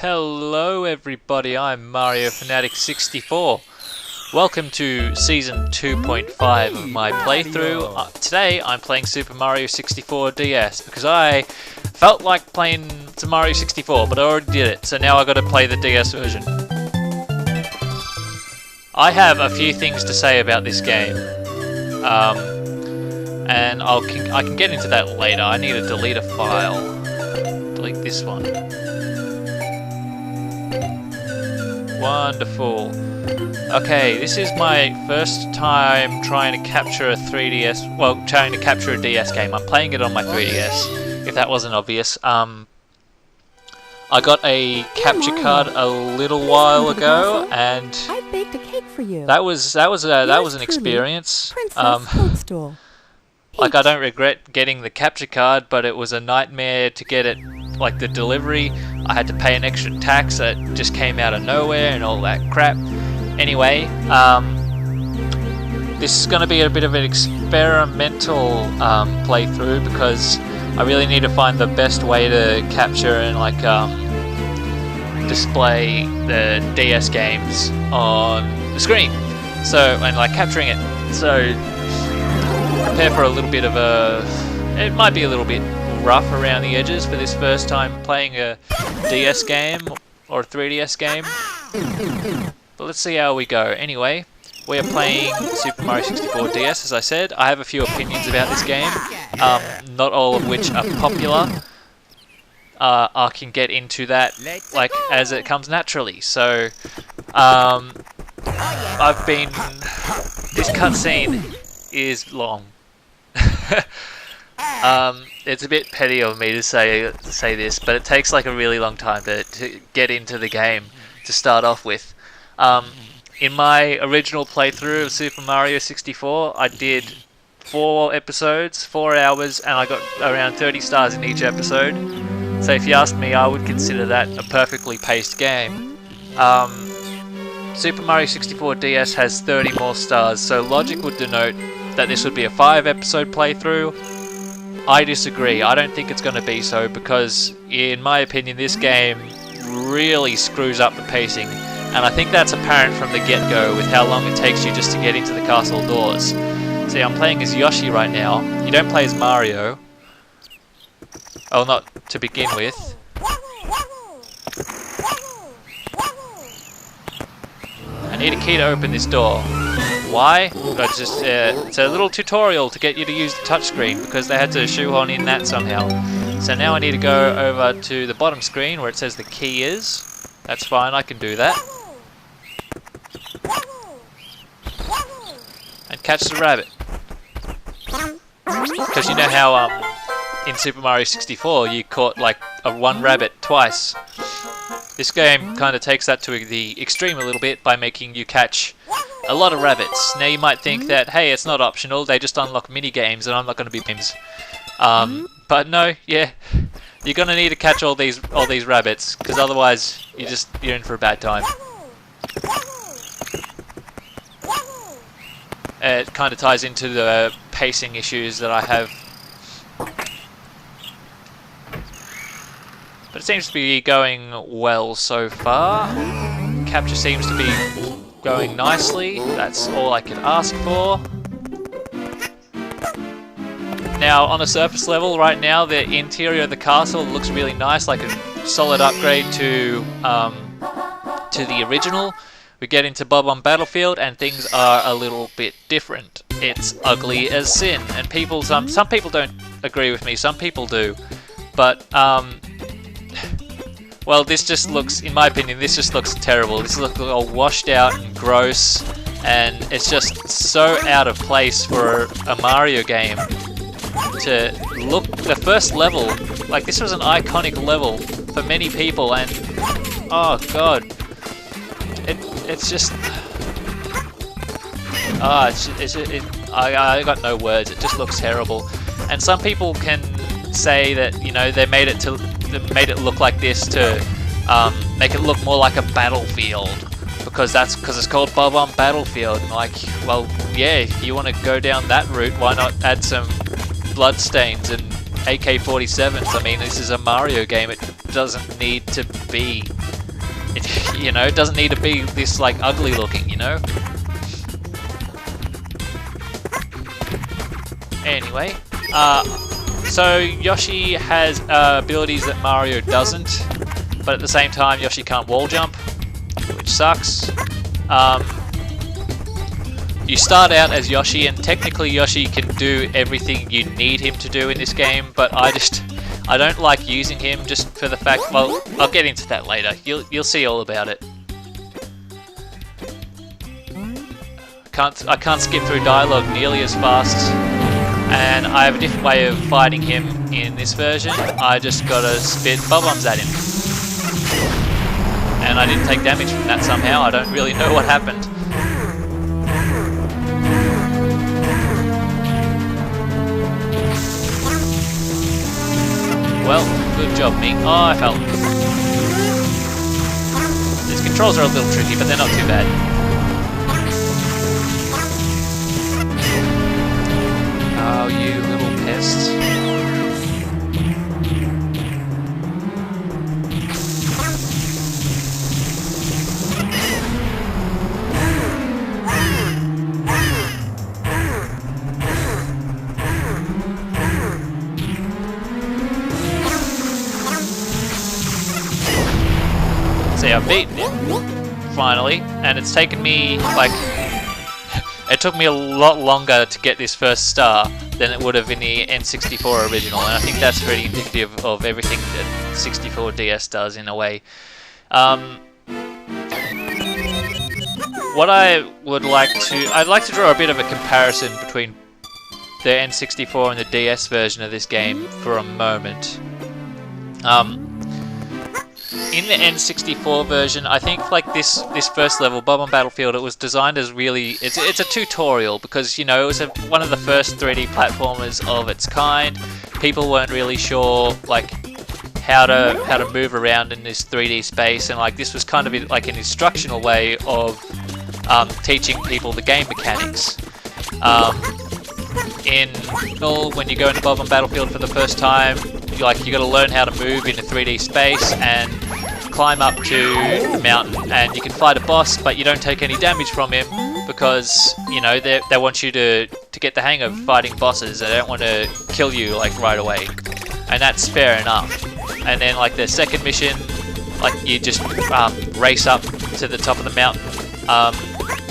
Hello everybody, I'm Mario Fanatic 64. Welcome to Season 2.5 of my playthrough. Today I'm playing Super Mario 64 DS because I felt like playing some Mario 64 but I already did it, so now I gotta play the DS version. I have a few things to say about this game. And I can get into that later. I need to delete a file. Delete this one. Wonderful. Okay, this is my first time trying to capture a 3DS, well, trying to capture a DS game. I'm playing it on my 3DS, if that wasn't obvious. I got a capture card a little while ago, and I baked a cake for you. that was an experience. Like, I don't regret getting the capture card, but it was a nightmare to get it, like the delivery. I had to pay an extra tax that just came out of nowhere and all that crap. Anyway, this is going to be a bit of an experimental playthrough because I really need to find the best way to capture and like display the DS games on the screen. So, and like capturing it. So, prepare for a little bit of it might be a little bit rough around the edges for this first time playing a DS game or a 3DS game. But let's see how we go. Anyway, we are playing Super Mario 64 DS, as I said. I have a few opinions about this game, not all of which are popular. I can get into that like as it comes naturally. So, this cutscene is long. It's a bit petty of me to say this, but it takes like a really long time to get into the game to start off with. In my original playthrough of Super Mario 64, I did 4 episodes, 4 hours, and I got around 30 stars in each episode. So if you asked me, I would consider that a perfectly paced game. Super Mario 64 DS has 30 more stars, so logic would denote that this would be a 5-episode playthrough. I disagree. I don't think it's going to be so because, in my opinion, this game really screws up the pacing, and I think that's apparent from the get-go with how long it takes you just to get into the castle doors. See, I'm playing as Yoshi right now. You don't play as Mario. Oh, not to begin with. I need a key to open this door. Why? It's a little tutorial to get you to use the touchscreen because they had to shoehorn in that somehow. So now I need to go over to the bottom screen where it says the key is. That's fine, I can do that. And catch the rabbit. Because you know how in Super Mario 64 you caught like one rabbit twice. This game kind of takes that to the extreme a little bit by making you catch a lot of rabbits. Now you might think that, hey, it's not optional, they just unlock mini games and I'm not going to be games. But no, yeah, you're going to need to catch all these rabbits because otherwise you're in for a bad time. It kind of ties into the pacing issues that I have. But it seems to be going well so far. Capture seems to be going nicely. That's all I can ask for. Now, on a surface level, right now, the interior of the castle looks really nice, like a solid upgrade to the original. We get into Bob-omb Battlefield, and things are a little bit different. It's ugly as sin, and some people don't agree with me. Some people do, but well, this just looks, in my opinion, this just looks terrible. This looks all washed out and gross, and it's just so out of place for a Mario game to look. The first level, like this was an iconic level for many people, and oh god, it's just, I got no words. It just looks terrible, and some people can say that, you know, they made it look like this to make it look more like a battlefield because it's called Bob-omb Battlefield. And like, well, yeah, if you want to go down that route, why not add some blood stains and AK-47s. I mean, this is a Mario game. It doesn't need to be, you know, it doesn't need to be this like ugly looking, you know. Anyway, so Yoshi has abilities that Mario doesn't, but at the same time Yoshi can't wall jump, which sucks. You start out as Yoshi, and technically Yoshi can do everything you need him to do in this game, but I don't like using him just for the fact, well, I'll get into that later. You'll see all about it. I can't skip through dialogue nearly as fast, and I have a different way of fighting him in this version. I just gotta spit bob-ombs at him. And I didn't take damage from that somehow. I don't really know what happened. Well, good job, me. Oh, I fell. These controls are a little tricky, but they're not too bad. Oh, you little pests. See, I've beaten him, finally, and it's taken me, like, it took me a lot longer to get this first star than it would have in the N64 original, and I think that's pretty indicative of everything that 64 DS does in a way. What I'd like to draw a bit of a comparison between the N64 and the DS version of this game for a moment. In the N64 version, I think like this first level, Bob-omb Battlefield, it was designed as really, it's a tutorial because, you know, it was one of the first 3D platformers of its kind. People weren't really sure like how to move around in this 3D space, and like this was kind of like an instructional way of teaching people the game mechanics. When you go into Bob-omb Battlefield for the first time, you got to learn how to move in a 3D space and climb up to the mountain, and you can fight a boss, but you don't take any damage from him because, you know, they want you to get the hang of fighting bosses. They don't want to kill you like right away, and that's fair enough. And then like the second mission, like you just race up to the top of the mountain.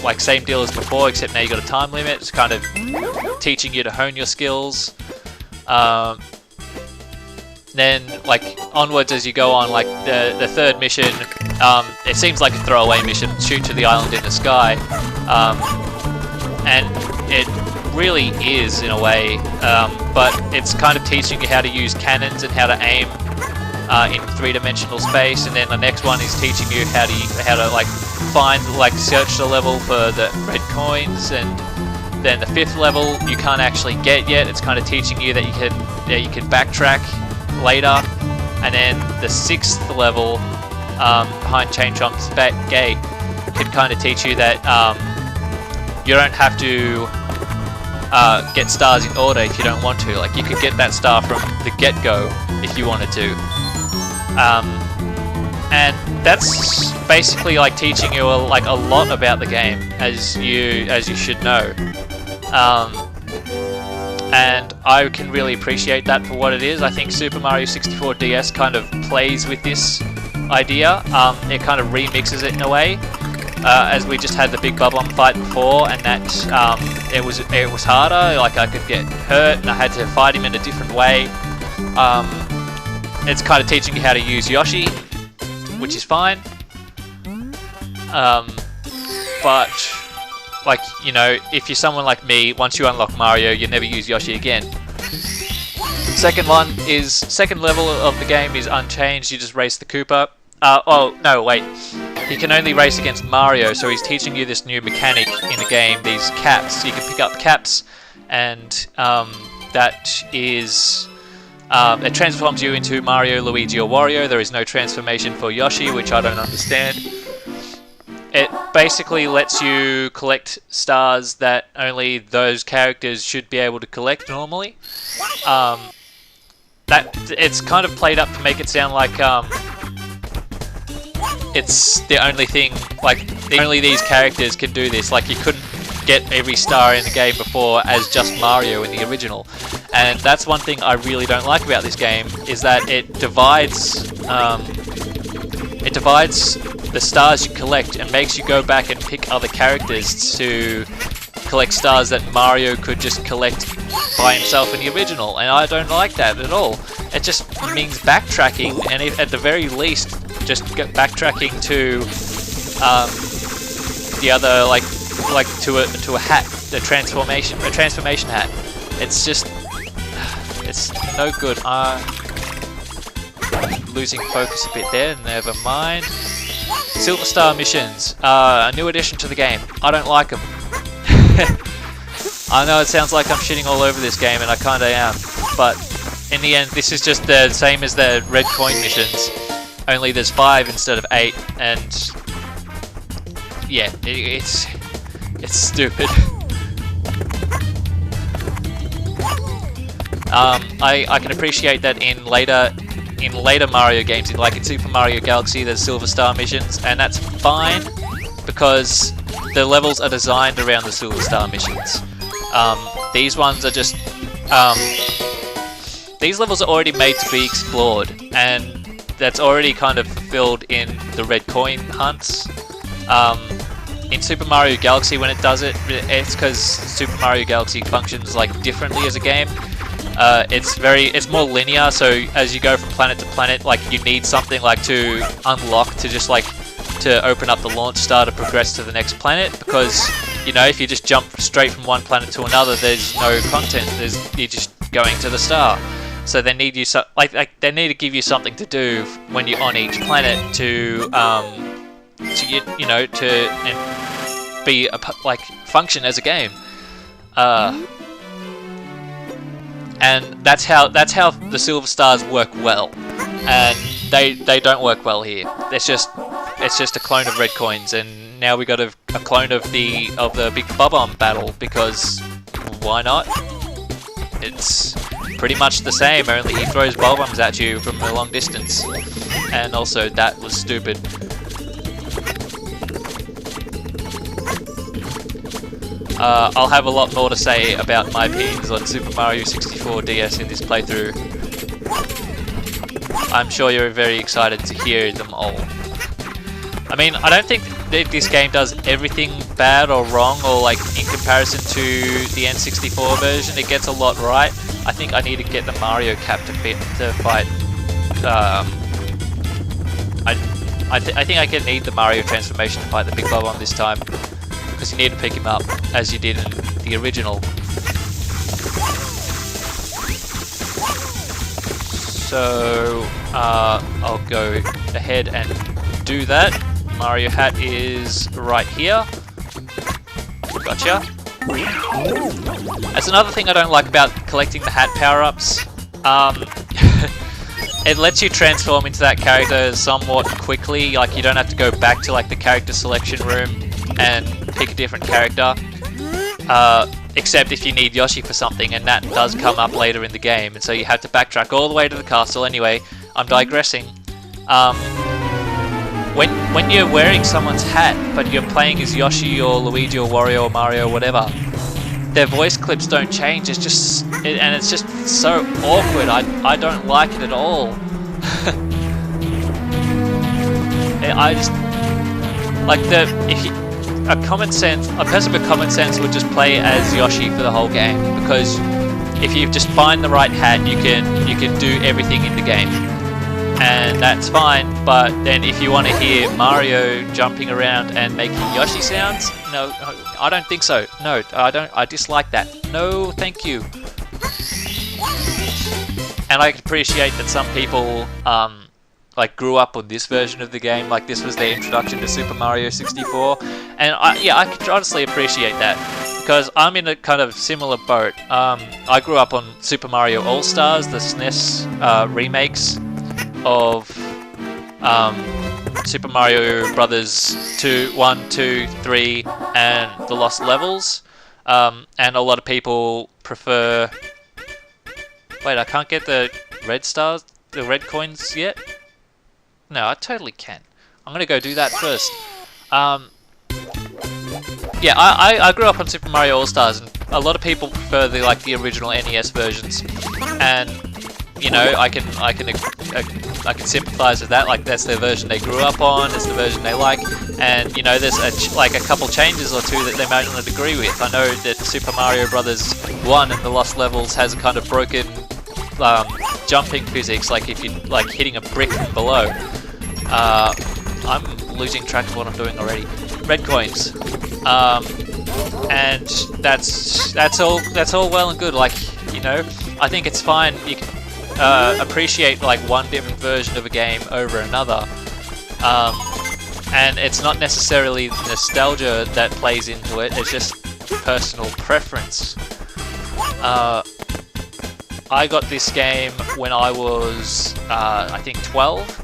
Like same deal as before, except now you got a time limit. It's kind of teaching you to hone your skills. Then like onwards as you go on, like the third mission, it seems like a throwaway mission, shoot to the island in the sky, and it really is in a way, but it's kind of teaching you how to use cannons and how to aim in three-dimensional space. And then the next one is teaching you how to like search the level for the red coins. And then the fifth level you can't actually get yet. It's kind of teaching you that you can backtrack later. And then the sixth level, behind Chain Chomp's gate, can kind of teach you that you don't have to get stars in order if you don't want to. Like you could get that star from the get-go if you wanted to. And that's basically like teaching you a lot about the game, as you should know. And I can really appreciate that for what it is. I think Super Mario 64 DS kind of plays with this idea. It kind of remixes it in a way. As we just had the big Bob-omb fight before, and that it was harder. Like I could get hurt, and I had to fight him in a different way. It's kind of teaching you how to use Yoshi, which is fine. But like, you know, if you're someone like me, once you unlock Mario, you never use Yoshi again. Second level of the game is unchanged. You just race the Koopa. Oh no, wait. You can only race against Mario, so he's teaching you this new mechanic in the game. These caps. You can pick up caps, and that is. It transforms you into Mario, Luigi, or Wario. There is no transformation for Yoshi, which I don't understand. It basically lets you collect stars that only those characters should be able to collect normally. that it's kind of played up to make it sound like it's the only thing, like only these characters can do this. Like you couldn't get every star in the game before as just Mario in the original, and that's one thing I really don't like about this game, is that it divides the stars you collect and makes you go back and pick other characters to collect stars that Mario could just collect by himself in the original, and I don't like that at all. It just means backtracking, and if, at the very least, just get backtracking to the other, like to a hat, a transformation hat. It's just, it's no good. Losing focus a bit there. Never mind. Silver Star missions, a new addition to the game. I don't like them. I know it sounds like I'm shitting all over this game, and I kinda am, but in the end this is just the same as the red coin missions, only there's 5 instead of 8, and yeah, it's stupid. I can appreciate that in later Mario games, like in Super Mario Galaxy, there's Silver Star missions, and that's fine because the levels are designed around the Silver Star missions. These ones are just these levels are already made to be explored, and that's already kind of fulfilled in the red coin hunts. In Super Mario Galaxy, when it does it, it's because Super Mario Galaxy functions like differently as a game. It's more linear, so as you go from planet to planet, like you need something like to unlock to just like to open up the launch star to progress to the next planet, because you know, if you just jump straight from one planet to another, there's no content. You're just going to the star. So they need you they need to give you something to do when you're on each planet to you know, to be like function as a game. And that's how the Silver Stars work well, and they don't work well here. It's just a clone of red coins, and now we got a clone of the big Bob-omb battle, because why not? It's pretty much the same, only he throws Bob-ombs at you from a long distance, and also that was stupid. I'll have a lot more to say about my opinions on Super Mario 64 DS in this playthrough. I'm sure you're very excited to hear them all. I mean, I don't think that this game does everything bad or wrong, or like in comparison to the N64 version, it gets a lot right. I think I need to get the Mario cap to fight. I think I can need the Mario transformation to fight the Big Bob-omb this time, because you need to pick him up as you did in the original. So I'll go ahead and do that. Mario hat is right here. Gotcha. That's another thing I don't like about collecting the hat power-ups. It lets you transform into that character somewhat quickly. Like, you don't have to go back to like the character selection room and pick a different character. Except if you need Yoshi for something, and that does come up later in the game, and so you have to backtrack all the way to the castle. Anyway, I'm digressing. When you're wearing someone's hat, but you're playing as Yoshi or Luigi or Wario or Mario or whatever, their voice clips don't change. It's just, and it's just so awkward. I don't like it at all. I just like a person with common sense would just play as Yoshi for the whole game, because if you just find the right hat, you can do everything in the game, and that's fine. But then if you want to hear Mario jumping around and making Yoshi sounds, no, I don't think so. No, I don't. I dislike that. No, thank you. And I appreciate that some people like grew up on this version of the game, like this was their introduction to Super Mario 64, and I could honestly appreciate that, because I'm in a kind of similar boat. I grew up on Super Mario All-Stars, the SNES remakes of Super Mario Brothers 1, 2, 3, and The Lost Levels, and a lot of people prefer... Wait, I can't get the red stars, the red coins yet? No, I totally can. I'm gonna go do that first. Yeah, I grew up on Super Mario All Stars, and a lot of people prefer the original NES versions, and you know I can sympathise with that. Like that's their version they grew up on, it's the version they like, and you know there's a couple changes or two that they might not agree with. I know that Super Mario Brothers 1 and the Lost Levels has a kind of broken jumping physics, like if you're hitting a brick from below. I'm losing track of what I'm doing already. Red coins, and that's all well and good. Like you know, I think it's fine. You can appreciate like one different version of a game over another, and it's not necessarily nostalgia that plays into it. It's just personal preference. I got this game when I was I think 12.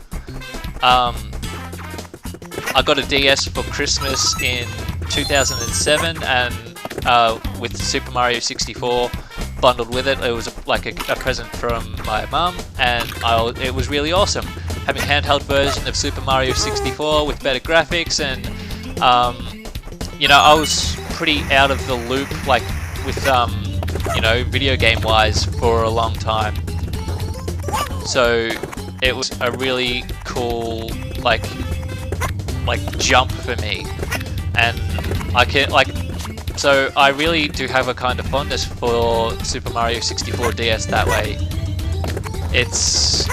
I got a DS for Christmas in 2007, and with Super Mario 64 bundled with it. It was like a present from my mum, and it was really awesome having a handheld version of Super Mario 64 with better graphics. And you know, I was pretty out of the loop, like with you know, video game wise for a long time. So it was a really cool like jump for me, and so I really do have a kind of fondness for Super Mario 64 DS that way. It's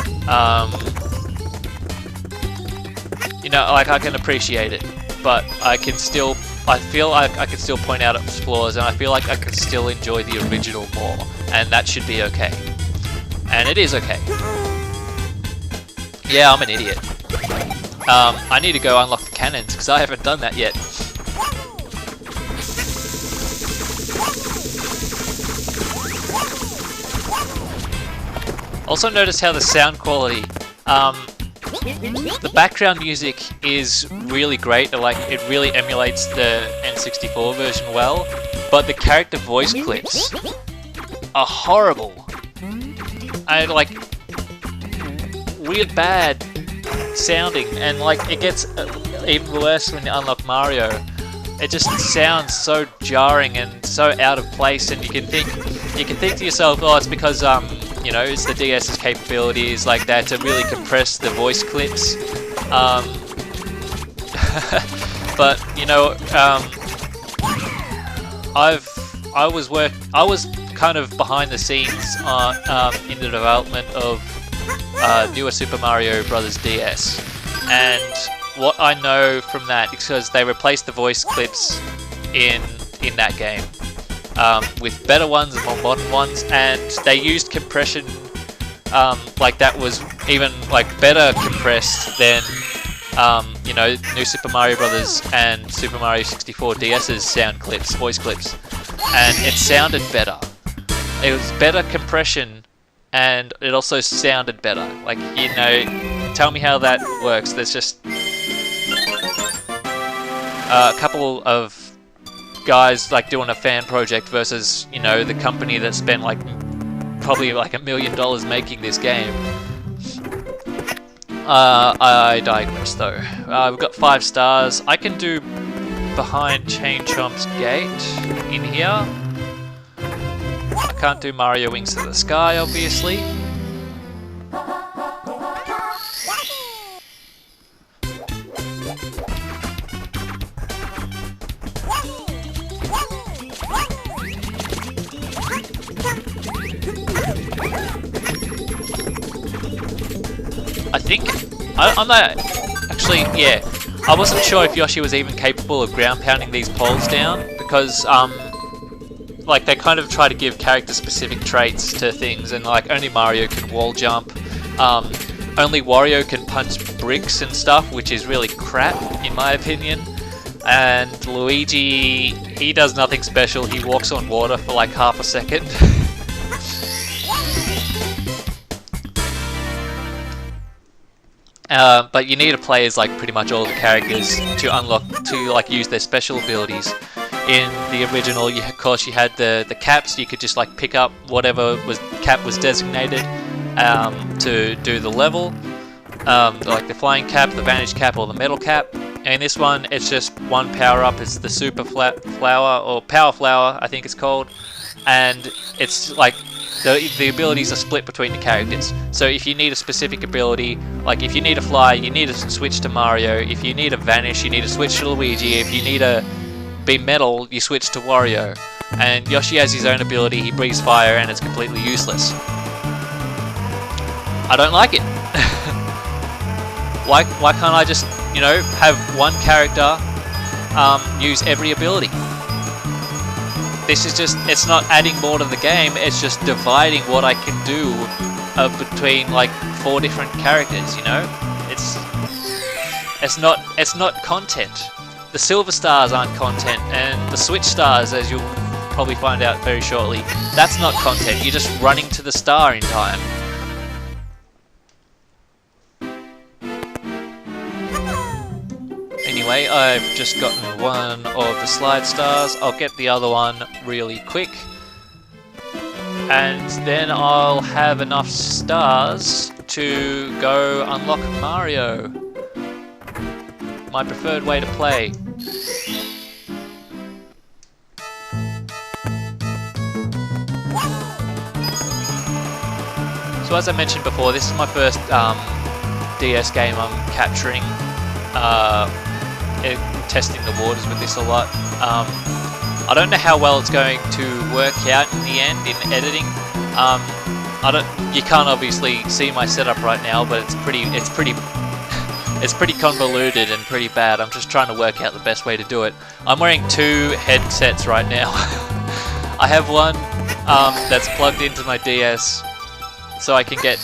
you know, like I can appreciate it, but I feel like I can still point out its flaws, and I feel like I can still enjoy the original more, and that should be okay. And it is okay. Yeah, I'm an idiot. I need to go unlock the cannons, because I haven't done that yet. Also notice how the sound quality, the background music is really great, like it really emulates the N64 version well, but the character voice clips are horrible. And like weird bad sounding, and like it gets even worse when you unlock Mario. It just sounds so jarring and so out of place, and you can think to yourself, oh, it's because you know, it's the DS's capabilities like that to really compress the voice clips. But you know, I was kind of behind the scenes in the development of newer Super Mario Brothers DS, and what I know from that, because they replaced the voice clips in that game with better ones and more modern ones, and they used compression like that was even like better compressed than you know, new Super Mario Brothers and Super Mario 64 DS's sound clips, voice clips, and it sounded better. It was better compression, and it also sounded better. Like, you know, tell me how that works. There's just a couple of guys like doing a fan project versus, you know, the company that spent like probably like $1 million making this game. I digress though. We've got 5 stars. I can do behind Chain Chomp's gate in here. I can't do Mario Wings to the Sky, obviously. I'm not actually, yeah, I wasn't sure if Yoshi was even capable of ground pounding these poles down, because like they kind of try to give character specific traits to things, and like only Mario can wall jump, only Wario can punch bricks and stuff, which is really crap in my opinion, and Luigi, he does nothing special, he walks on water for like half a second. But you need to play as like pretty much all the characters to unlock, to like use their special abilities. In the original, of course, you had the caps. You could just like pick up whatever cap was designated, to do the level, like the flying cap, the vanish cap, or the metal cap. And this one, it's just one power up. It's the super flower, or power flower, I think it's called. And it's like the abilities are split between the characters. So if you need a specific ability, like if you need to fly, you need to switch to Mario. If you need to vanish, you need to switch to Luigi. If you need to be metal, you switch to Wario. And Yoshi has his own ability. He breathes fire, and it's completely useless. I don't like it. Why can't I just, you know, have one character use every ability? This is just, it's not adding more to the game, it's just dividing what I can do between like 4 different characters, you know? It's not content. The silver stars aren't content, and the switch stars, as you'll probably find out very shortly, that's not content. You're just running to the star in time. Anyway, I've just gotten one of the slide stars. I'll get the other one really quick. And then I'll have enough stars to go unlock Mario. My preferred way to play. So as I mentioned before, this is my first DS game I'm capturing. Testing the waters with this a lot. I don't know how well it's going to work out in the end in editing. You can't obviously see my setup right now, but it's pretty convoluted and pretty bad. I'm just trying to work out the best way to do it. I'm wearing 2 headsets right now. I have one that's plugged into my DS, so I can get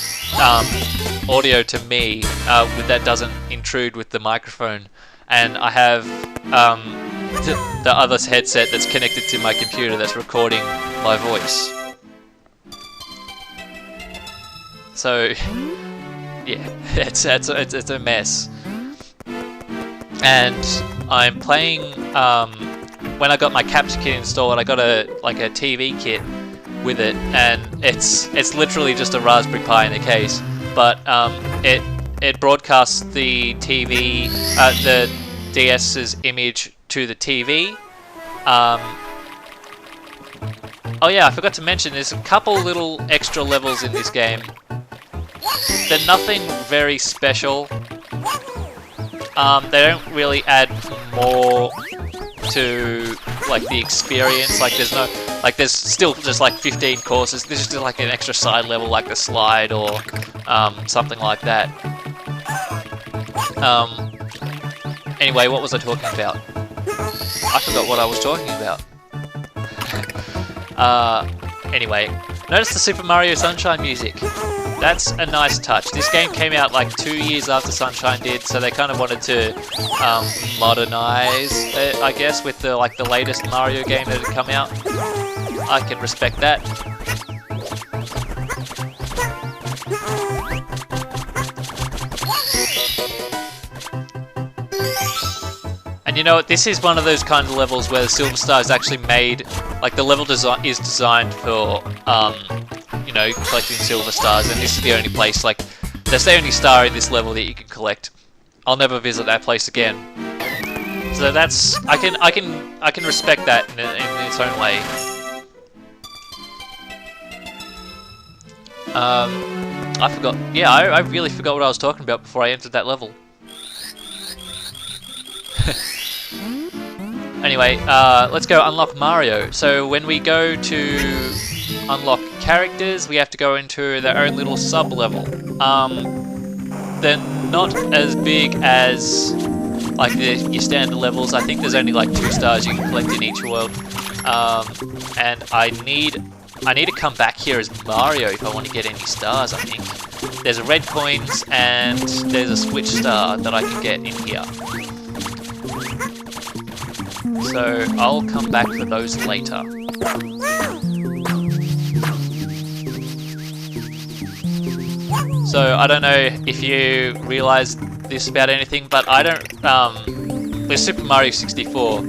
audio to me that doesn't intrude with the microphone. And I have the other headset that's connected to my computer that's recording my voice. So, yeah, it's a mess. And I'm playing. When I got my capture kit installed, I got a TV kit with it, and it's literally just a Raspberry Pi in the case, but it broadcasts the TV, the DS's image to the TV. Oh yeah, I forgot to mention, there's a couple little extra levels in this game. They're nothing very special. They don't really add more to like the experience. Like there's still just like 15 courses. This is just like an extra side level, like the slide or something like that. Anyway, what was I talking about? I forgot what I was talking about. Anyway, notice the Super Mario Sunshine music. That's a nice touch. This game came out like 2 years after Sunshine did, so they kind of wanted to modernize it, I guess, with the latest Mario game that had come out. I can respect that. And you know what, this is one of those kind of levels where the Silver Star is actually made, like the level design is designed for, you know, collecting Silver Stars, and this is the only place, like, that's the only star in this level that you can collect. I'll never visit that place again. So that's, I can respect that in its own way. I forgot, yeah, I really forgot what I was talking about before I entered that level. Anyway, let's go unlock Mario. So when we go to unlock characters, we have to go into their own little sub-level. They're not as big as like your standard levels. I think there's only like 2 stars you can collect in each world. And I need to come back here as Mario if I want to get any stars, I think. There's a red coins and there's a switch star that I can get in here. So I'll come back for those later. So I don't know if you realise this about anything, but I don't. With Super Mario 64,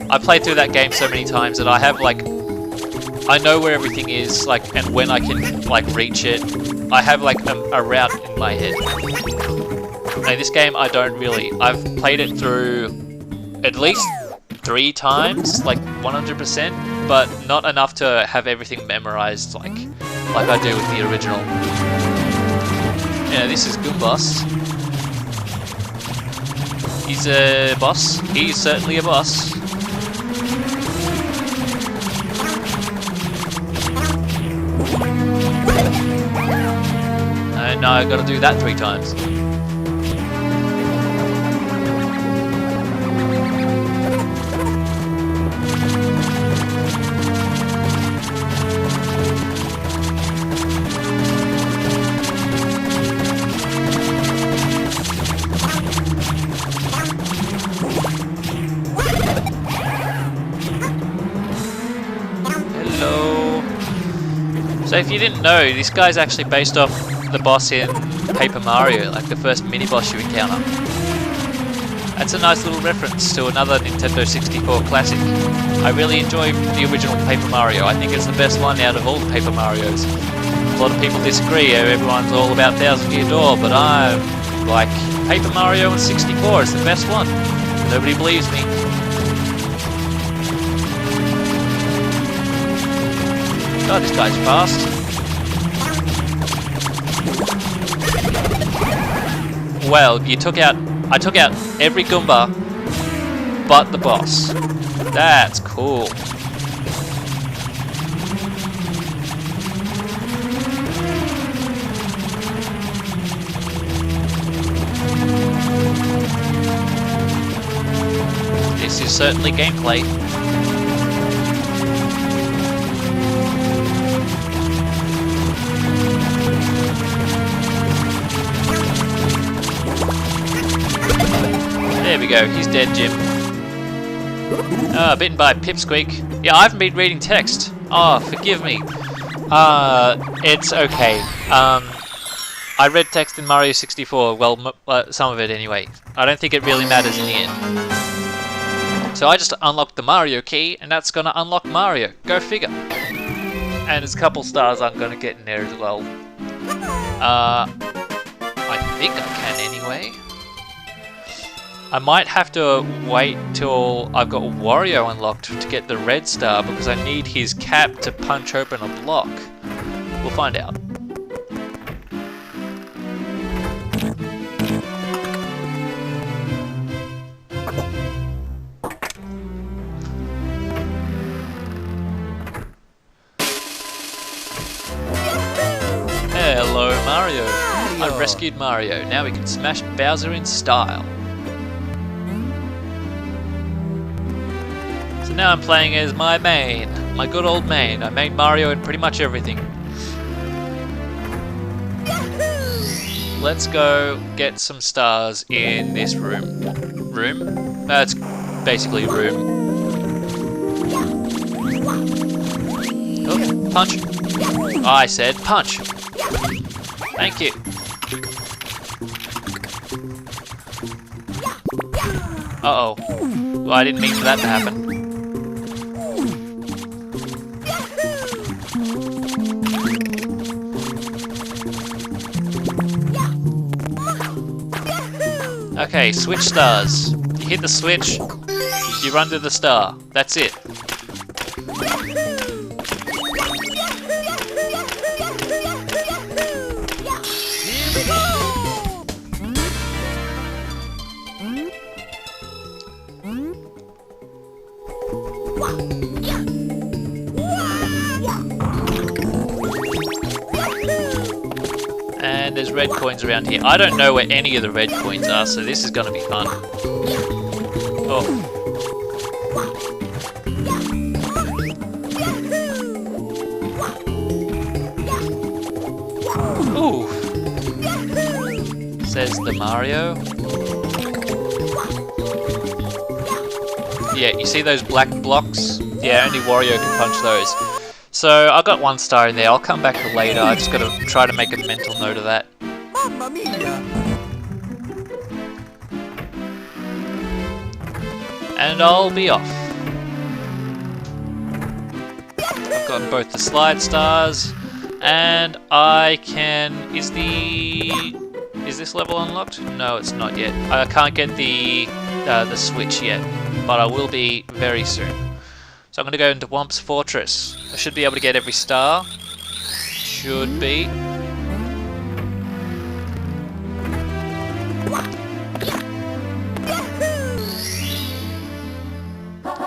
I played through that game so many times that I have like I know where everything is, like, and when I can, like, reach it. I have, like, a route in my head. Now, this game, I don't really. I've played it through at least 3 times, like 100%, but not enough to have everything memorized, like I do with the original. Yeah, this is Goombas. He's a boss. He's certainly a boss. And now I've got to do that 3 times. So if you didn't know, this guy's actually based off the boss in Paper Mario, like the first mini-boss you encounter. That's a nice little reference to another Nintendo 64 classic. I really enjoy the original Paper Mario. I think it's the best one out of all the Paper Marios. A lot of people disagree, everyone's all about Thousand Year Door, but I'm like, Paper Mario and 64 is the best one. Nobody believes me. God, this guy's fast. Well, I took out every Goomba but the boss. That's cool. This is certainly gameplay. There we go, he's dead, Jim. Bitten by Pipsqueak. Yeah, I haven't been reading text. Oh, forgive me. It's okay. I read text in Mario 64, well, some of it anyway. I don't think it really matters in the end. So I just unlocked the Mario key, and that's gonna unlock Mario. Go figure. And there's a couple stars I'm gonna get in there as well. I think I can anyway. I might have to wait till I've got Wario unlocked to get the red star because I need his cap to punch open a block. We'll find out. Hello, Mario. I rescued Mario. Now we can smash Bowser in style. Now I'm playing as my main, my good old main. I made Mario in pretty much everything. Let's go get some stars in this room. Room? That's basically room. Oh, punch. I said punch. Thank you. Uh-oh. Well, I didn't mean for that to happen. Okay, switch stars. You hit the switch, you run to the star. That's it. And there's red coins around here. I don't know where any of the red coins are, so this is going to be fun. Oh. Ooh. Says the Mario. Yeah, you see those black blocks? Yeah, only Wario can punch those. So I got 1 star in there. I'll come back later. I just got to try to make a mental note of that. Mamma mia! And I'll be off. I've on both the slide stars, and I can... Is this level unlocked? No, it's not yet. I can't get the switch yet, but I will be very soon. So I'm going to go into Whomp's Fortress. I should be able to get every star. Should be.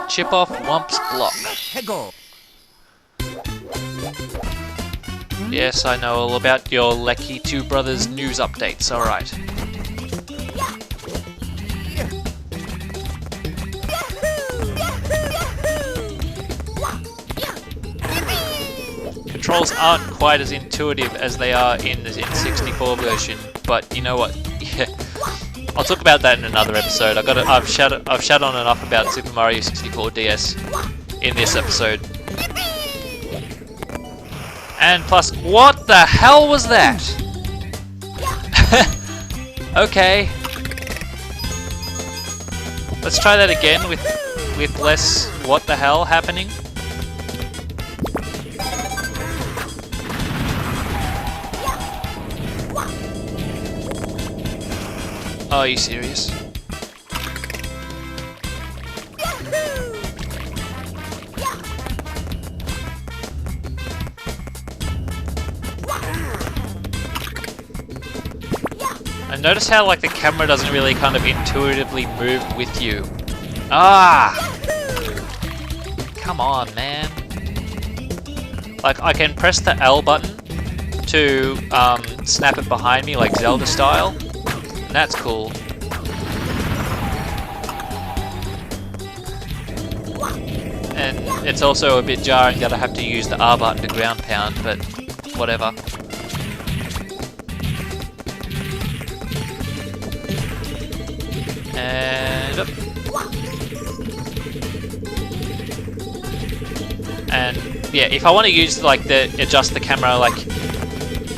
Chip off Whomp's block. Yes, I know all about your Lecky Two Brothers news updates, alright. Controls aren't quite as intuitive as they are in the N64 version, but you know what? Yeah, I'll talk about that in another episode. I've shut on enough about Super Mario 64 DS in this episode. And plus, what the hell was that? Okay. Let's try that again with less what the hell happening. Oh, are you serious? And notice how like the camera doesn't really kind of intuitively move with you. Ah! Come on, man. Like I can press the L button to snap it behind me like Zelda style. And that's cool. And it's also a bit jarring that I have to use the R button to ground pound, but whatever. And up. And yeah, if I want to use like adjust the camera like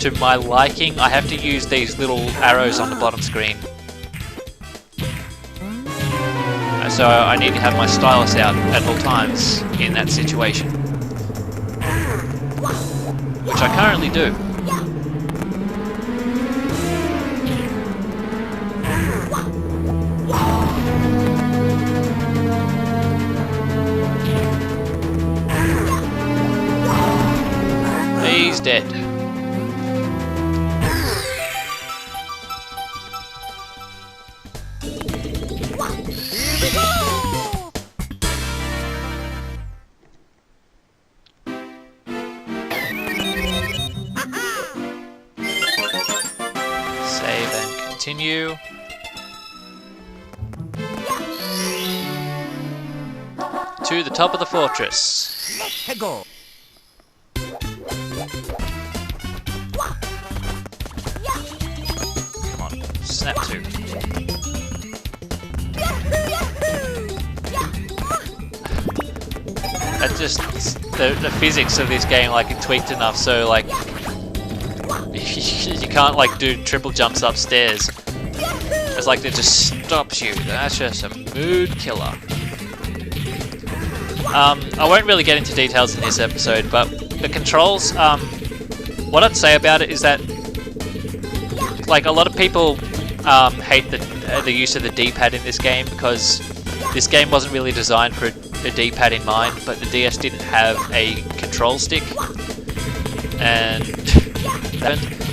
to my liking, I have to use these little arrows on the bottom screen. So I need to have my stylus out at all times in that situation. Which I currently do. He's dead. Save and continue. To the top of the fortress. Go. Come on, snap two. That's just the physics of this game, like it tweaked enough so like you can't like do triple jumps upstairs. It's like it just stops you. That's just a mood killer. I won't really get into details in this episode, but the controls, what I'd say about it is that like a lot of people hate the use of the D-pad in this game because this game wasn't really designed for a D-pad in mind, but the DS didn't have a control stick, and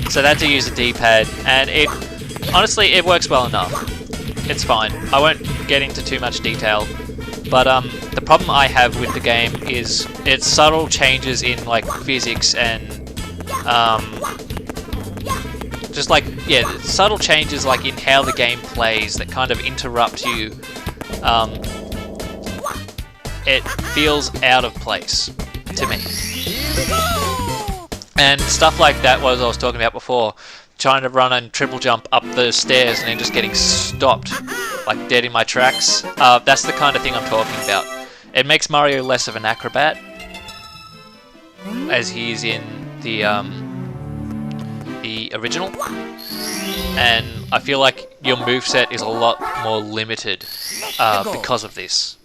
so they had to use a D-pad, and it honestly it works well enough. It's fine. I won't get into too much detail, but the problem I have with the game is its subtle changes in like physics and just like subtle changes like in how the game plays that kind of interrupt you. It feels out of place to me. And stuff like that was I was talking about before, trying to run and triple jump up the stairs and then just getting stopped like dead in my tracks. That's the kind of thing I'm talking about. It makes Mario less of an acrobat as he is in the original, and I feel like your moveset is a lot more limited because of this.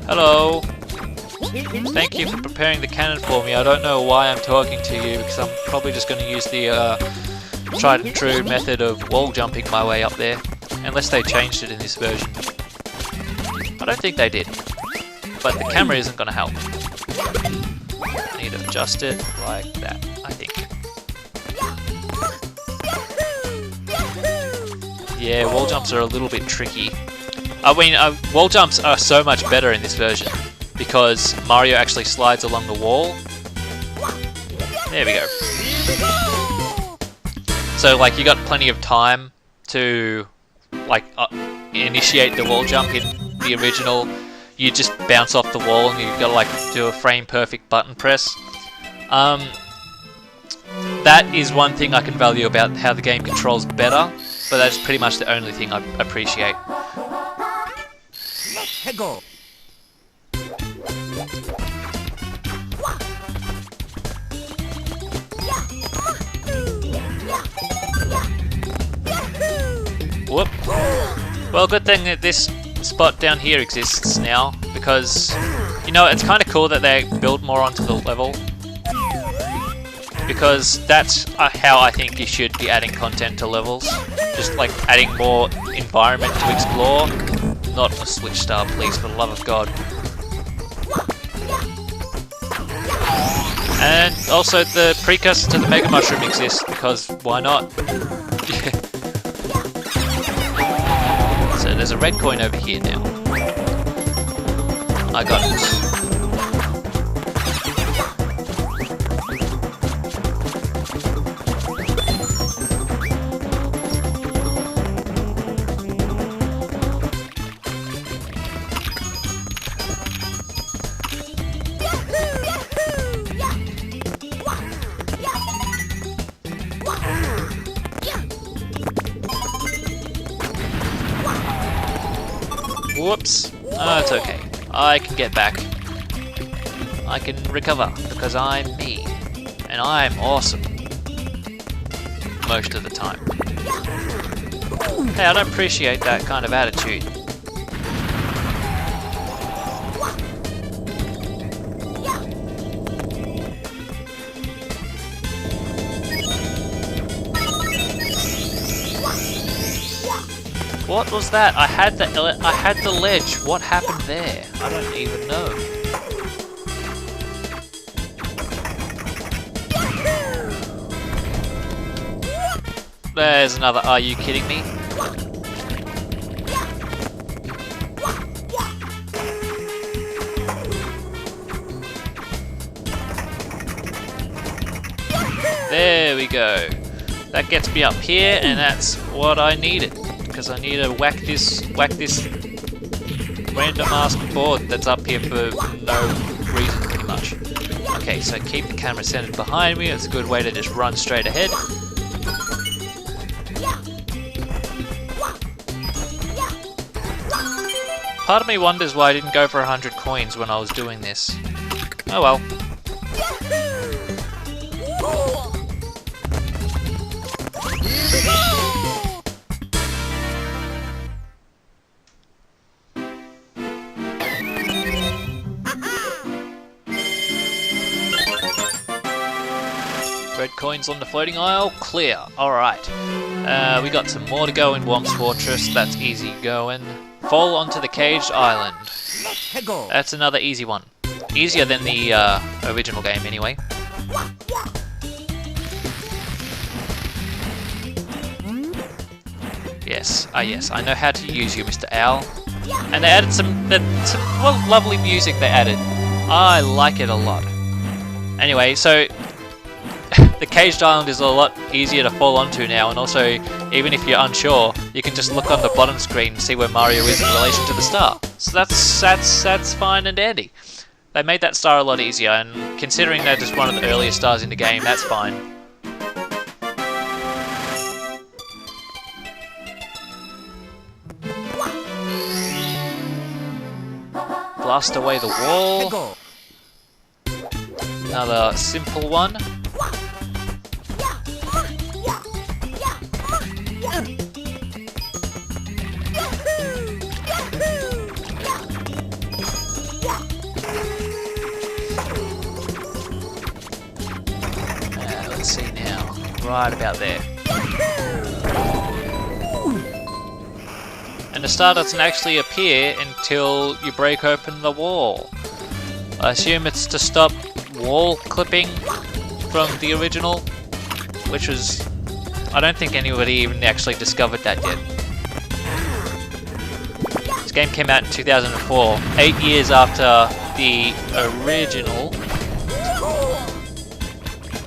Hello. Thank you for preparing the cannon for me. I don't know why I'm talking to you because I'm probably just going to use the tried and true method of wall jumping my way up there. Unless they changed it in this version. I don't think they did. But the camera isn't going to help. I need to adjust it like that, I think. Yeah, wall jumps are a little bit tricky. I mean, wall jumps are so much better in this version because Mario actually slides along the wall. There we go. So, like, you got plenty of time to, like, initiate the wall jump. In the original, you just bounce off the wall and you've got to, like, do a frame-perfect button press. That is one thing I can value about how the game controls better, but that's pretty much the only thing I appreciate. Go. Whoop. Well, good thing that this spot down here exists now, because, you know, it's kind of cool that they build more onto the level. Because that's how I think you should be adding content to levels. Just like adding more environment to explore. Not a Switch Star, please, for the love of God. And also the precursor to the Mega Mushroom exists, because why not? So there's a red coin over here now. I got it. Whoops. Oh, it's okay. I can get back. I can recover, because I'm me. And I'm awesome. Most of the time. Hey, I don't appreciate that kind of attitude. What was that? I had the ledge. What happened there? I don't even know. There's another. Are you kidding me? There we go. That gets me up here, and that's what I needed. Because I need to whack this random ass board that's up here for no reason, pretty much. Okay, so keep the camera centered behind me. It's a good way to just run straight ahead. Part of me wonders why I didn't go for 100 coins when I was doing this. Oh well. Red coins on the floating isle, clear. Alright. We got some more to go in Whomp's Fortress, that's easy going. Fall onto the caged island. That's another easy one. Easier than the original game anyway. Yes, yes, I know how to use you, Mr. Owl. And they added some lovely music they added. I like it a lot. Anyway, so the caged island is a lot easier to fall onto now, and also, even if you're unsure, you can just look on the bottom screen and see where Mario is in relation to the star. So that's fine and dandy. They made that star a lot easier, and considering they're just one of the earliest stars in the game, that's fine. Blast away the wall. Another simple one. right about there. And the star doesn't actually appear until you break open the wall. I assume it's to stop wall clipping from the original, which was... I don't think anybody even actually discovered that yet. This game came out in 2004, 8 years after the original.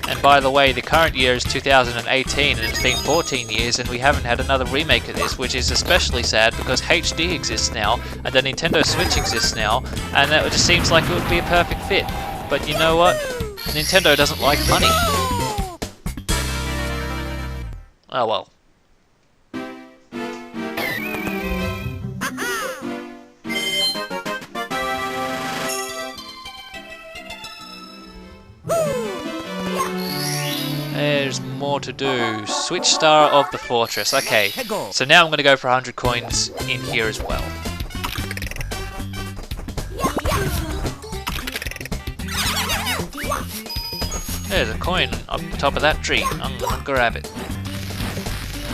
And by the way, the current year is 2018 and it's been 14 years and we haven't had another remake of this, which is especially sad because HD exists now and the Nintendo Switch exists now, and that just seems like it would be a perfect fit. But you know what? Nintendo doesn't like money. Oh well. There's more to do. Switch star of the fortress. Okay, so now I'm going to go for 100 coins in here as well. There's a coin up the top of that tree. I'm going to grab it.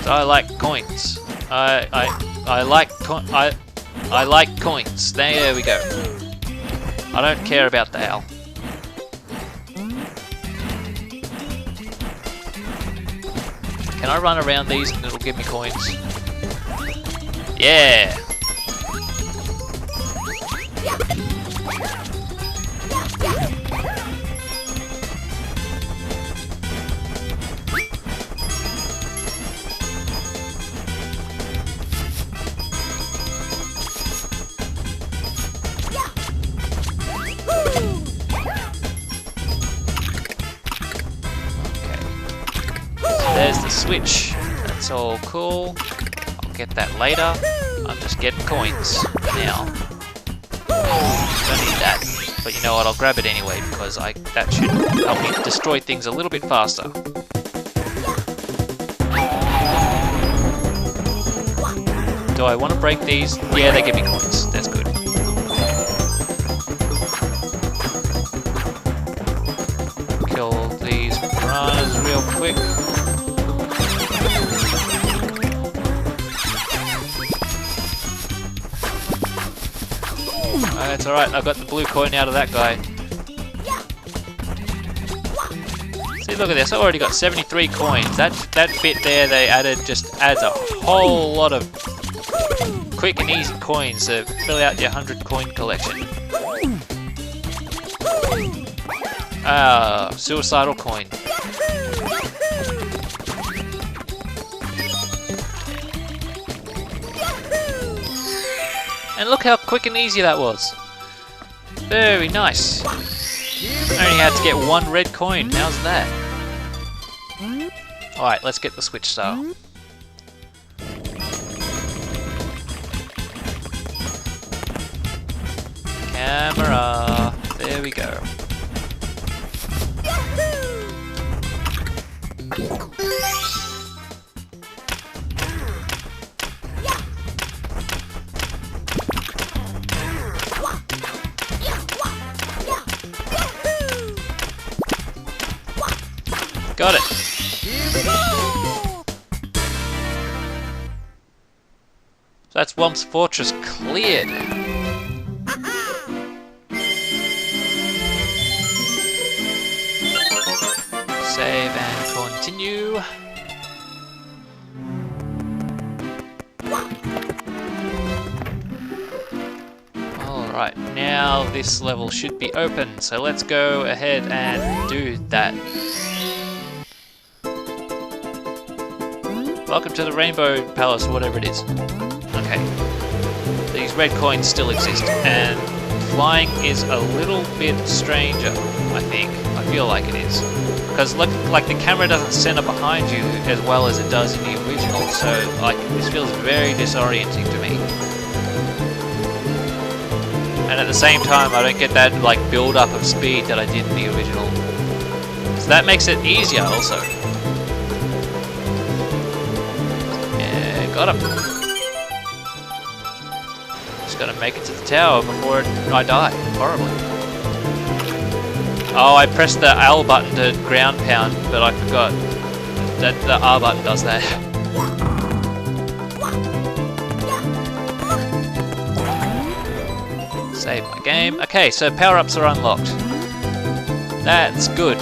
I like coins. I like coins. There we go. I don't care about the owl. Can I run around these and it'll give me coins? Yeah! There's the switch. That's all cool. I'll get that later. I'm just getting coins for now. Don't need that. But you know what, I'll grab it anyway because that should help me destroy things a little bit faster. Do I want to break these? Yeah, they give me coins. That's good. Kill these piranhas real quick. That's alright, I've got the blue coin out of that guy. See, look at this, I've already got 73 coins. That bit there they added just adds a whole lot of quick and easy coins to fill out your 100 coin collection. Ah, suicidal coin. And look how quick and easy that was. Very nice. I only had to get one red coin. How's that? Alright, let's get the switch star. Camera. There we go. Got it. So that's Whomp's fortress cleared. Save and continue. Alright, now this level should be open, so let's go ahead and do that. Welcome to the Rainbow Palace, or whatever it is. Okay. These red coins still exist, and flying is a little bit stranger, I think. I feel like it is. Because look, like the camera doesn't center behind you as well as it does in the original, so like this feels very disorienting to me. And at the same time, I don't get that like build up of speed that I did in the original. So that makes it easier also. Got him. Just gotta make it to the tower before I die horribly. Oh, I pressed the L button to ground pound, but I forgot. the R button does that. Save my game. Okay, so power-ups are unlocked. That's good.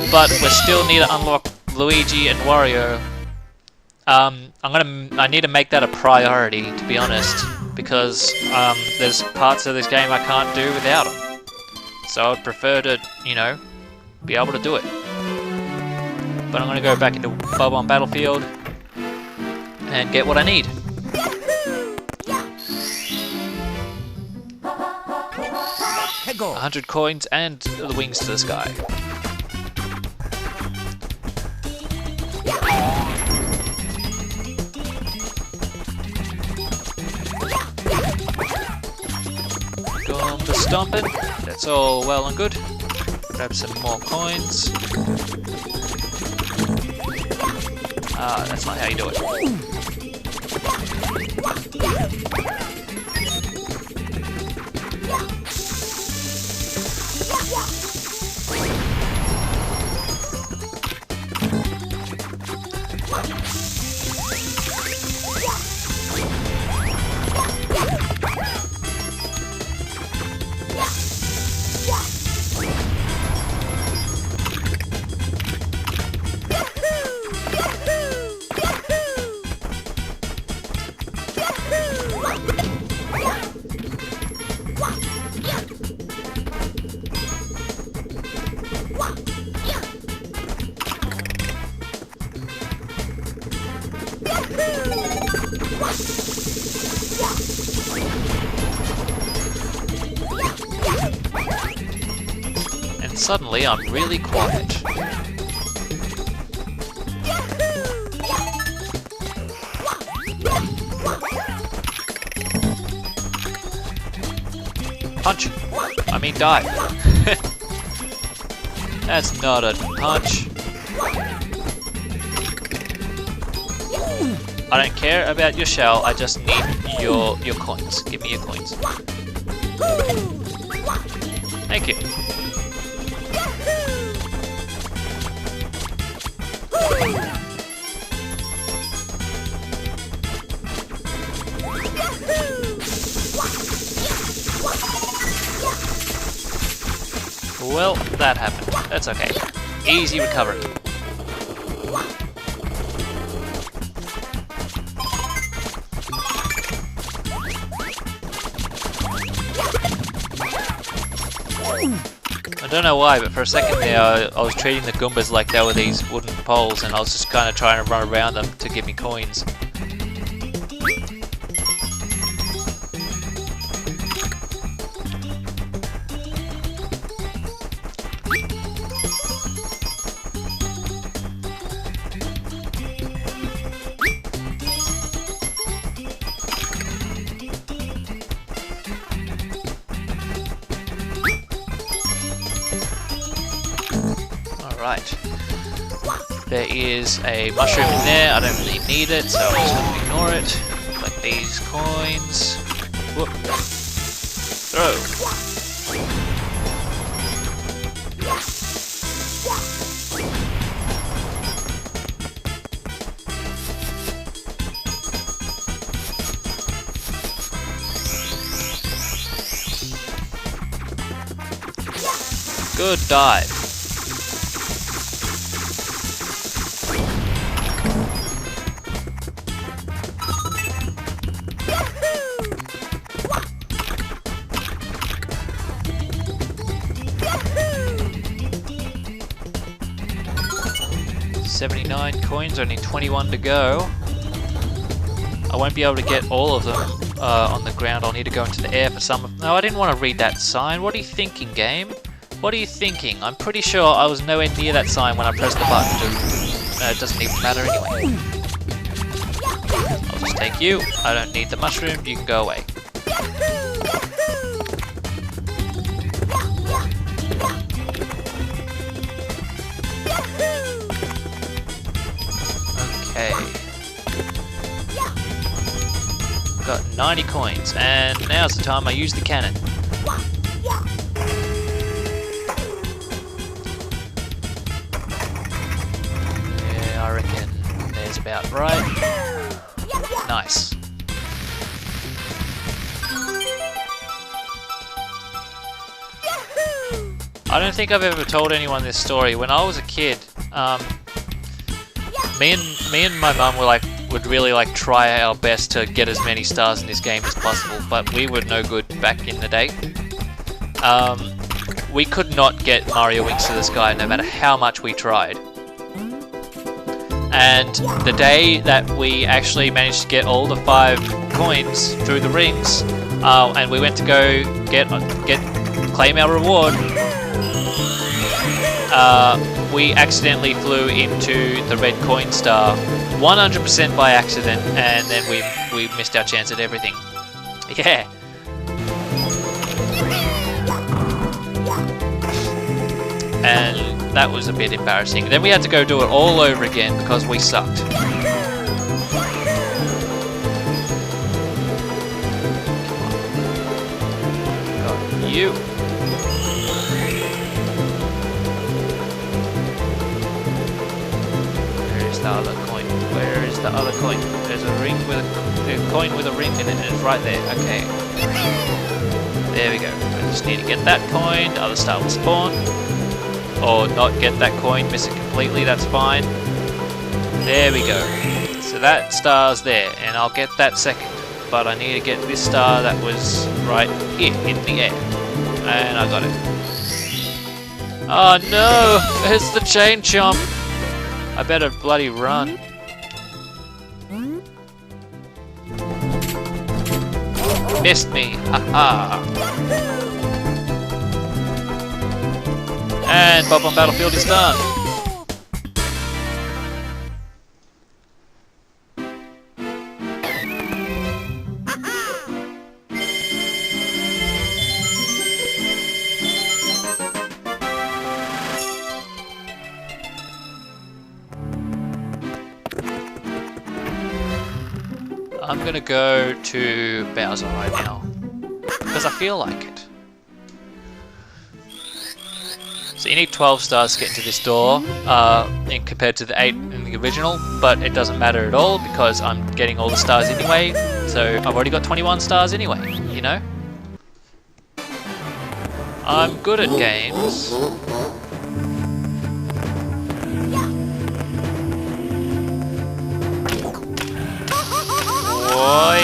But we still need to unlock Luigi and Wario. I need to make that a priority, to be honest, because there's parts of this game I can't do without them. So I'd prefer to, you know, be able to do it. But I'm going to go back into Bob-omb Battlefield and get what I need. Go. 100 coins and the wings to the sky. Going to stomping. That's all well and good. Grab some more coins. Ah, that's not how you do it. And suddenly I'm really quiet. Punch! I mean die. That's not a punch. I don't care about your shell, I just need your coins. Give me your coins. Thank you. Well, that happened. That's okay. Easy recovery. I don't know why, but for a second there I was treating the Goombas like they were these wooden poles, and I was just kind of trying to run around them to give me coins. Right. There is a mushroom in there. I don't really need it, so I'm just going to ignore it. Collect these coins. Whoop. Throw. Good dive. $79 coins, only 21 to go. I won't be able to get all of them on the ground. I'll need to go into the air for some. No, I didn't want to read that sign. What are you thinking, game? What are you thinking? I'm pretty sure I was nowhere near that sign when I pressed the button. It doesn't even matter anyway. I'll just take you. I don't need the mushroom. You can go away. Okay. Got 90 coins, and now's the time I use the cannon. Yeah, I about right. Nice. I don't think I've ever told anyone this story. When I was a kid, me and my mum would really like try our best to get as many stars in this game as possible, but we were no good back in the day. We could not get Mario Wings to the Sky no matter how much we tried. And the day that we actually managed to get all the 5 coins through the rings, and we went to go claim our reward, we accidentally flew into the red coin star 100% by accident, and then we missed our chance at everything. Yeah. And that was a bit embarrassing. Then we had to go do it all over again because we sucked. Got you. The other coin. Where is the other coin? There's a ring with a coin with a ring in it, and it's right there. Okay. There we go. I just need to get that coin. The other star will spawn. Or not get that coin, miss it completely, that's fine. There we go. So that star's there, and I'll get that second. But I need to get this star that was right here in the air. And I got it. Oh no! It's the chain chomp! I better bloody run. Missed me, haha. And Bob on Battlefield is done. I'm gonna go to Bowser right now, because I feel like it. So you need 12 stars to get into this door, compared to the 8 in the original, but it doesn't matter at all because I'm getting all the stars anyway, so I've already got 21 stars anyway, you know? I'm good at games. Why?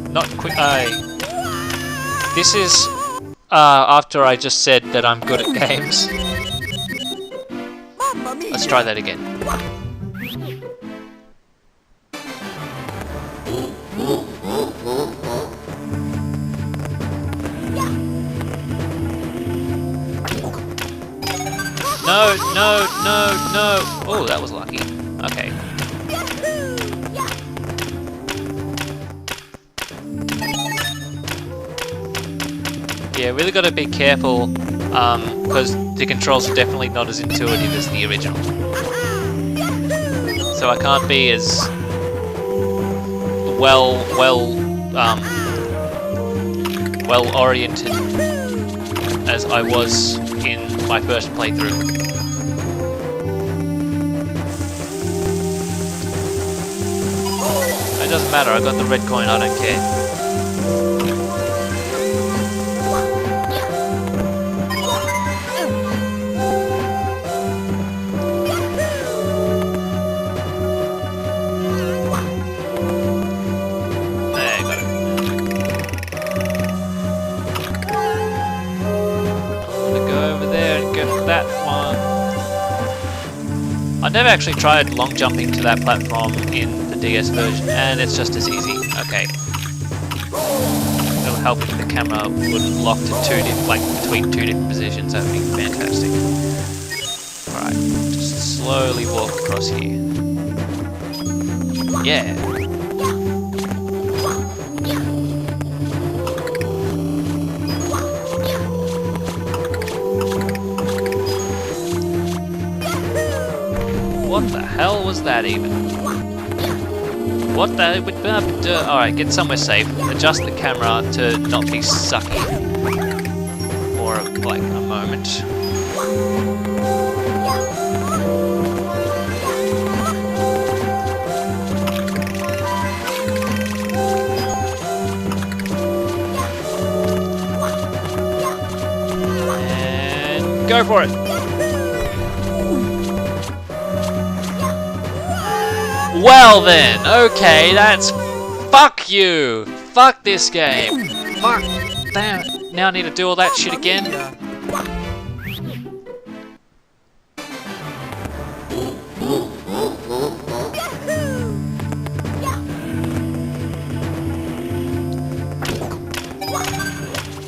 Not quick. This is after I just said that I'm good at games. Let's try that again. No, no, no, no. Oh, that was lucky. Okay. Yeah, really got to be careful, because the controls are definitely not as intuitive as the original. So I can't be as well oriented as I was in my first playthrough. It doesn't matter, I got the red coin, I don't care. That one. I never actually tried long jumping to that platform in the DS version, and it's just as easy. Okay. It'll help if the camera would lock to between two different positions. That would be fantastic. Alright, just slowly walk across here. Yeah. What the hell was that even? What the... Alright, get somewhere safe. Adjust the camera to not be sucky. For like a moment. Go for it. Well then, okay, that's... Fuck you! Fuck this game! Fuck! Damn, now I need to do all that shit again?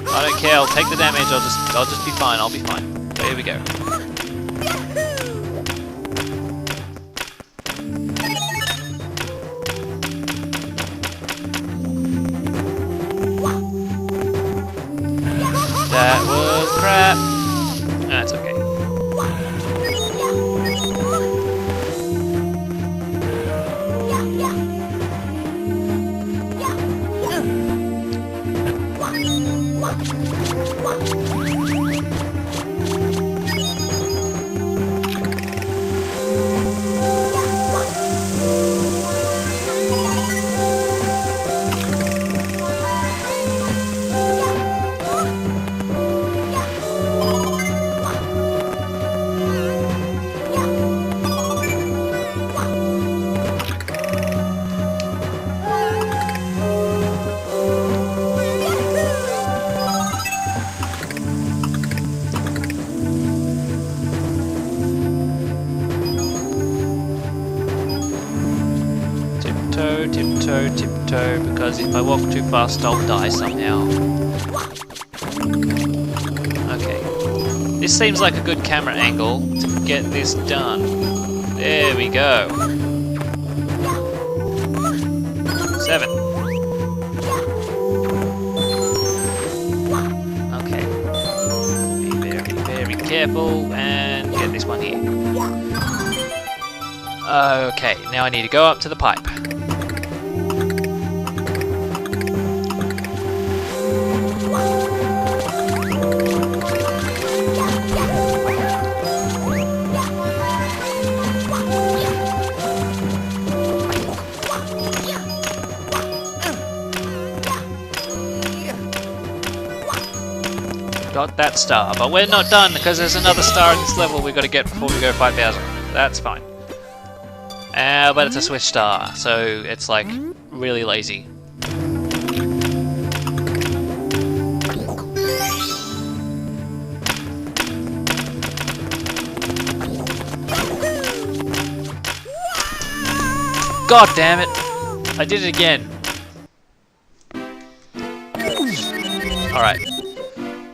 I don't care, I'll take the damage, I'll just be fine, I'll be fine. There we go. That was crap. That's okay. Tiptoe, tiptoe, because if I walk too fast I'll die somehow. Okay. This seems like a good camera angle to get this done. There we go. 7. Okay. Be very, very careful and get this one here. Okay, now I need to go up to the pipe. Got that star, but we're not done because there's another star in this level we've got to get before we go 5,000. That's fine. But it's a Swiss star, so it's like really lazy. God damn it! I did it again. Alright.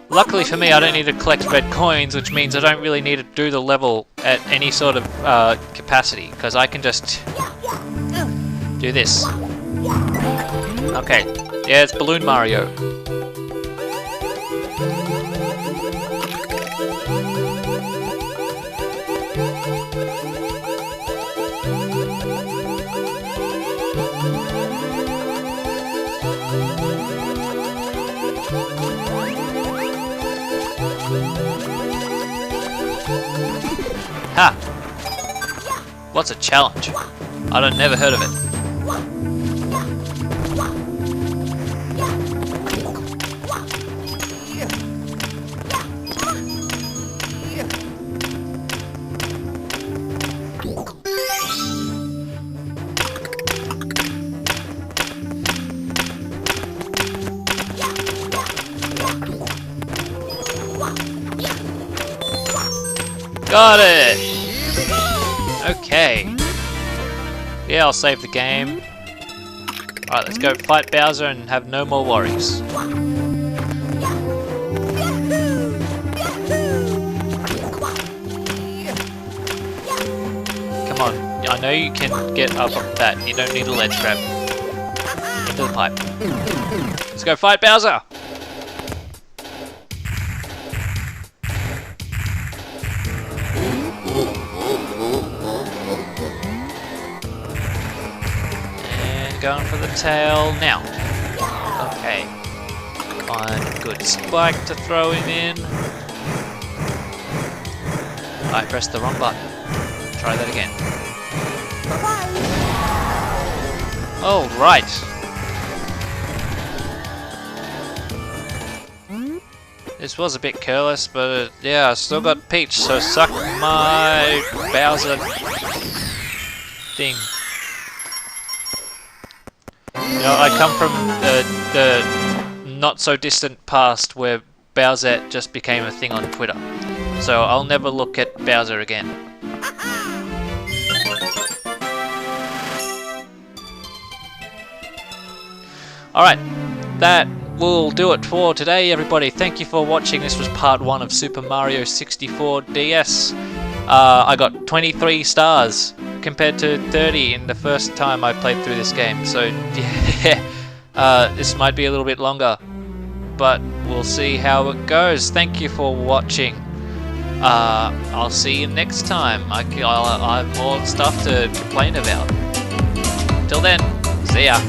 Luckily for me, I don't need to collect red coins, which means I don't really need to do the level at any sort of capacity, because I can just do this. Okay, yeah, it's Balloon Mario. Ha! What's a challenge? I'd never heard of it. Got it! Okay. Yeah, I'll save the game. Alright, let's go fight Bowser and have no more worries. Come on, I know you can get up on that. You don't need a ledge grab. Into the pipe. Let's go fight Bowser! Going for the tail now. Okay. Find a good spike to throw him in. I pressed the wrong button. Try that again. Oh, right. This was a bit careless, but yeah, I still got Peach, so suck my Bowser thing. You know, I come from the not so distant past where Bowser just became a thing on Twitter. So I'll never look at Bowser again. Alright, that will do it for today, everybody. Thank you for watching. This was part 1 of Super Mario 64 DS. I got 23 stars compared to 30 in the first time I played through this game. So yeah, this might be a little bit longer, but we'll see how it goes. Thank you for watching. I'll see you next time. I'll have more stuff to complain about. Till then, see ya.